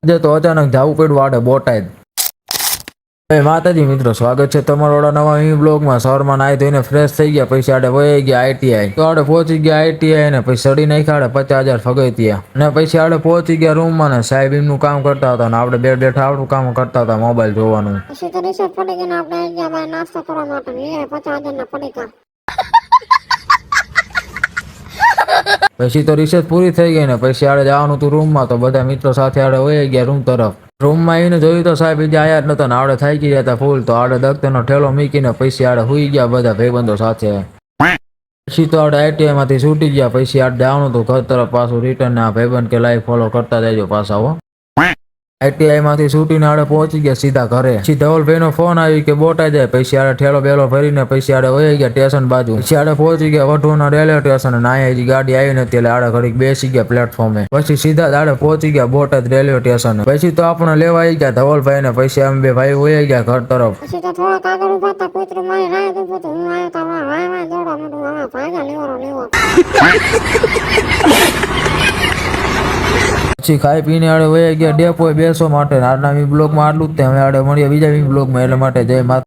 જે તો અચાનક જવું પડ્યું આડે બોટાદ. માતાજી મિત્રો, સ્વાગત છે તમારો નવા બ્લોગમાં. સવારમાં નાહી ધોઈને ફ્રેશ થઈ ગયા, પછી આડે વહી ગયા આઈટીઆઈ. તો આડે પહોંચી ગયા આઈટીઆઈ ને પછી સડી નાખ્યા 50,000 ફગૈતિયા. અને પછી આડે પહોંચી ગયા રૂમમાં ને સાહેબ એમનું કામ કરતા હતા ને આપણે બેઠા આપણું કામ કરતા હતા, મોબાઈલ જોવાનું. પછી તો રિસર્ચ પડી ગઈ ને આપણે આવી ગયા ભાઈ નાસ્તો કરવા માટે. 50,000 ના પડીકા. પછી તો રિસર્ચ પૂરી થઈ ગઈ ને પછી આડે જવાનું હતું રૂમમાં. તો બધા મિત્રો સાથે આડે વહી ગયા રૂમ તરફ. રૂમમાં આવીને જોયું તો સાહેબ બીજા આયા જ નતા ને આવડે થઈ ગયા હતા ફૂલ. તો આડે દખ્તરનો ઠેલો મૂકીને પછી આડે હુઈ ગયા બધા ભાઈબંધો સાથે. પછી તો આડે આઈટીઆઈ માંથી છૂટી ગયા. પછી આડે જવાનું હતું ઘર તરફ પાછું રિટર્ન. ના ભાઈબંધ કે લાઈવ ફોલો કરતા જજો પાછા હો. આઈટીઆઈ માંથી છૂટીને આડે પહોંચી ગયા સીધા ઘરે. પછી ધવલભાઈ નો ફોન આવી કે બોટાદ જાય. પછી આડે ઠેલો બેલો ભરીને પછી આડે વહી ગયા સ્ટેશન બાજુ. પછી આડે પહોંચી ગયા વઢુના રેલવે સ્ટેશન. અને અહીંયા ગાડી આવી નથી એટલે આડે ઘડીક બેસી ગયા પ્લેટફોર્મે. પછી સીધા આડે પહોંચી ગયા બોટાદ રેલવે સ્ટેશન. પછી તો આપણે લેવા આવી ગયા ધવલભાઈ ને. પછી અમે બે ભાઈ વહી ગયા ઘર તરફ. પછી તો થોડાક આગળ ઉભા હતા, કૂતરું મારી રાહ ઉભું હતું. હું આવ્યો તો વાય દોડો મોટું હવે ભાગ્યા લેવો. પછી ખાઈ પીને આડે વહી ગયા ડેપોએ બેસવા માટે. આજના બ્લોગમાં આટલું જ. હવે આડે મળીએ બીજા બ્લોગમાં. એટલે માટે જય માતા.